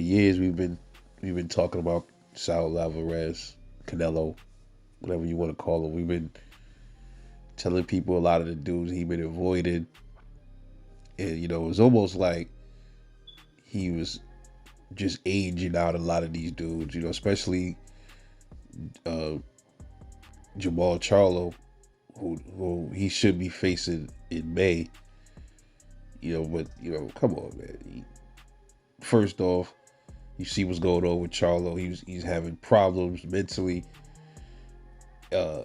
years we've been talking about Saul Alvarez, Canelo, whatever you want to call him. We've been telling people a lot of the dudes he been avoided, and it was almost like he was just aging out a lot of these dudes. Especially uh, Jamal Charlo, who he should be facing in May. But come on, man. First off, you see what's going on with Charlo. He's having problems mentally, uh,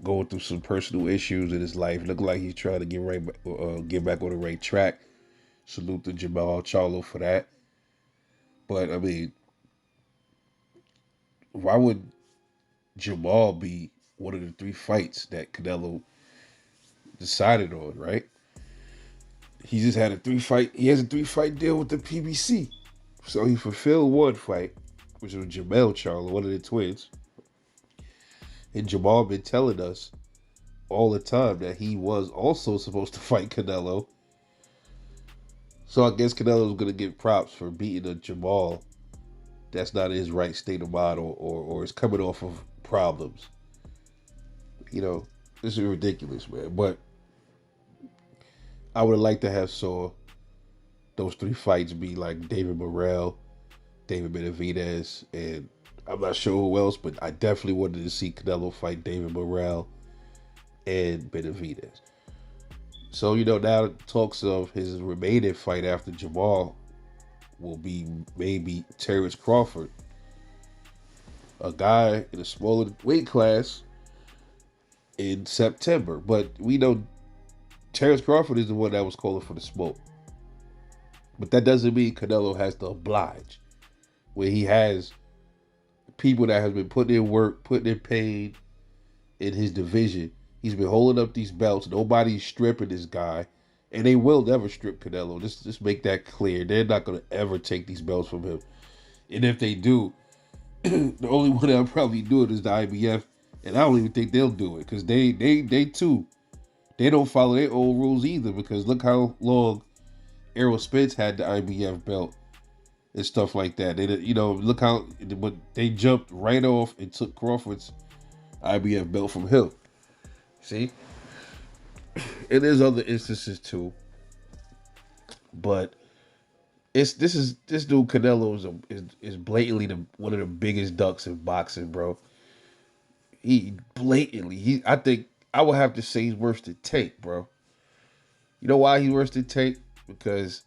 going through some personal issues in his life. Look like he's trying to get back on the right track. Salute to Jamal Charlo for that. But I mean, why would Jamal be one of the three fights that Canelo decided on? Right? He just had a three fight. He has a 3 fight deal with the PBC, so he fulfilled one fight, which was Jamal Charlo, one of the twins. And Jamal been telling us all the time that he was also supposed to fight Canelo. So I guess Canelo's gonna get props for beating a Jamal that's not in his right state of mind, or is coming off of problems. This is ridiculous, man. But I would have liked to have saw those 3 fights be like David Morrell, David Benavidez, and I'm not sure who else, but I definitely wanted to see Canelo fight David Morrell and Benavidez. So, now talks of his remaining fight after Jamal will be maybe Terrence Crawford, a guy in a smaller weight class in September. But we know Terrence Crawford is the one that was calling for the smoke. But that doesn't mean Canelo has to oblige, where he has people that have been putting in work, putting in pain in his division. He's been holding up these belts. Nobody's stripping this guy. And they will never strip Canelo. Just make that clear. They're not going to ever take these belts from him. And if they do, the only one that'll probably do it is the IBF. And I don't even think they'll do it. Because they too, they don't follow their own rules either. Because look how long Errol Spence had the IBF belt and stuff like that. They, look how but they jumped right off and took Crawford's IBF belt from him. See? And there's other instances too. But this dude Canelo is blatantly one of the biggest ducks in boxing, bro. He blatantly I think I would have to say he's worse than Tank, bro. You know why he's worse than Tank? Because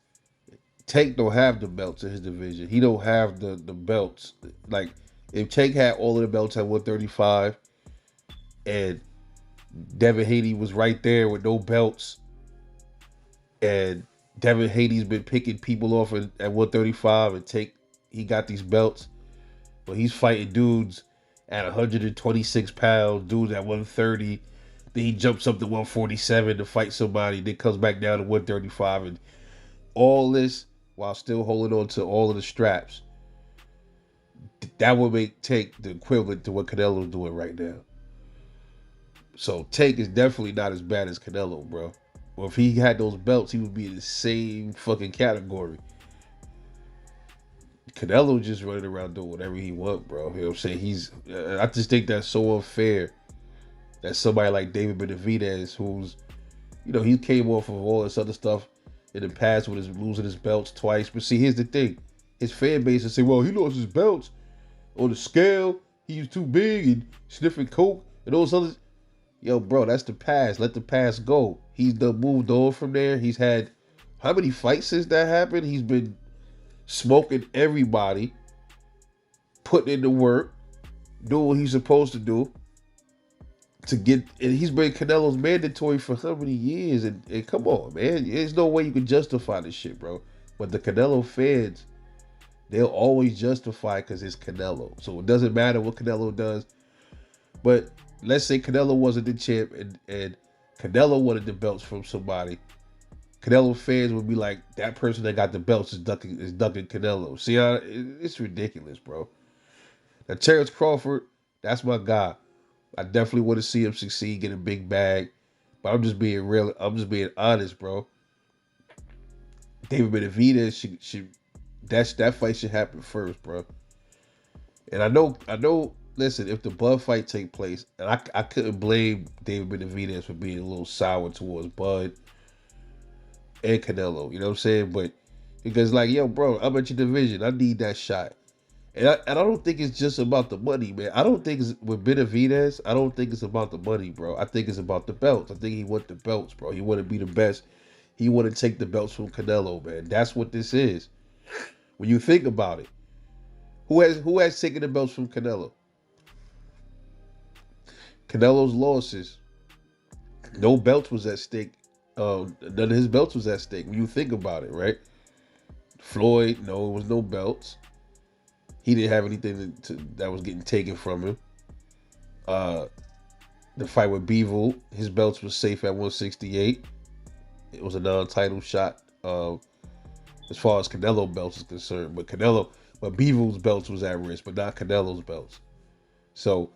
Tank don't have the belts in his division. He don't have the belts. Like if Tank had all of the belts at 135 and Devin Haney was right there with no belts, and Devin Haney's been picking people off at 135 and he got these belts, but he's fighting dudes at 126 pounds, dudes at 130. Then he jumps up to 147 to fight somebody, then comes back down to 135, and all this while still holding on to all of the straps. That would make Tank the equivalent to what Canelo's doing right now. So Tank is definitely not as bad as Canelo, bro. Well, if he had those belts, he would be in the same fucking category. Canelo just running around doing whatever he want, bro. You know what I'm saying? I just think that's so unfair that somebody like David Benavidez, who's, he came off of all this other stuff in the past with his losing his belts twice. But see, here's the thing. His fan base will say, well, he lost his belts on the scale. He was too big and sniffing coke and those others. Yo, bro, that's the past. Let the past go. He's done moved on from there. He's had how many fights since that happened? He's been smoking everybody, putting in the work, doing what he's supposed to do to get. And he's been Canelo's mandatory for how many years? And come on, man, there's no way you can justify this shit, bro. But the Canelo fans, they'll always justify because it's Canelo. So it doesn't matter what Canelo does. But let's say Canelo wasn't the champ and Canelo wanted the belts from somebody. Canelo fans would be like, that person that got the belts is ducking Canelo. See how it's ridiculous, bro. Now Terrence Crawford, that's my guy. I definitely want to see him succeed, get a big bag. But I'm just being real. I'm just being honest, bro. David Benavidez should That fight should happen first, bro. And I know. Listen, if the Bud fight take place, and I couldn't blame David Benavidez for being a little sour towards Bud and Canelo. You know what I'm saying? But because like, yo, bro, I'm at your division. I need that shot. And I don't think it's just about the money, man. I don't think it's with Benavidez. I don't think it's about the money, bro. I think it's about the belts. I think he want the belts, bro. He want to be the best. He want to take the belts from Canelo, man. That's what this is. When you think about it, who has taken the belts from Canelo? Canelo's losses. No belts was at stake. None of his belts was at stake. When you think about it, right? Floyd, no, it was no belts. He didn't have anything that was getting taken from him. Uh, the fight with Bivol, his belts was safe at 168. It was a non-title shot. As far as Canelo belts is concerned, but Bivol's belts was at risk, but not Canelo's belts. So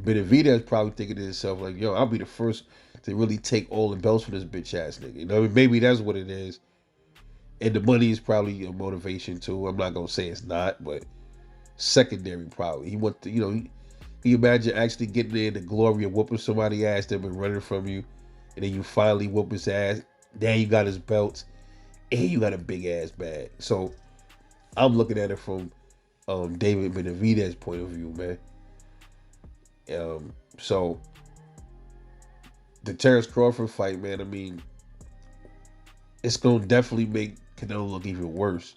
Benavidez probably thinking to himself like, "Yo, I'll be the first to really take all the belts for this bitch ass nigga." You know, maybe that's what it is. And the money is probably a motivation too. I'm not gonna say it's not, but secondary probably. He want to, you imagine actually getting there in the glory of whooping somebody ass that been running from you, and then you finally whoop his ass. Now you got his belts, and you got a big ass bag. So I'm looking at it from David Benavidez's point of view, man. So the Terrence Crawford fight, man. I mean, it's gonna definitely make Canelo look even worse.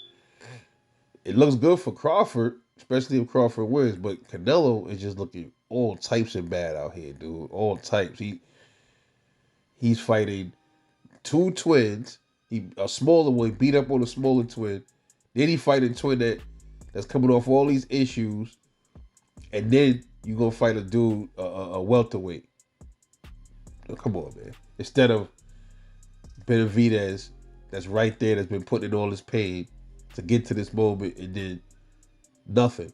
It looks good for Crawford, especially if Crawford wins, but Canelo is just looking all types of bad out here, dude. All types. He's fighting two twins. A smaller one beat up on a smaller twin. Then he fighting a twin that's coming off all these issues, and then you gonna fight a dude a welterweight. Oh, come on, man. Instead of Benavidez, that's right there, that's been putting in all this pain to get to this moment, and then nothing.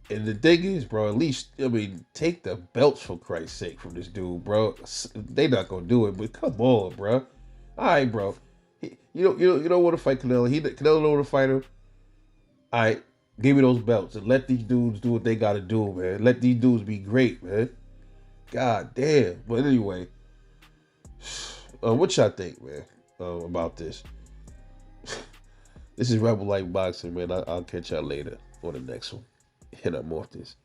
And the thing is, bro, at least, I mean, take the belts for Christ's sake from this dude, bro. They not gonna do it, but come on, bro. All right, bro. You don't want to fight Canelo. Canelo don't want to fight him. All right, give me those belts and let these dudes do what they gotta do, man. Let these dudes be great, man. God damn. But anyway, what y'all think, man, about this? This is Rebel Light Boxing, man. I'll catch y'all later on the next one. Hit up more of this.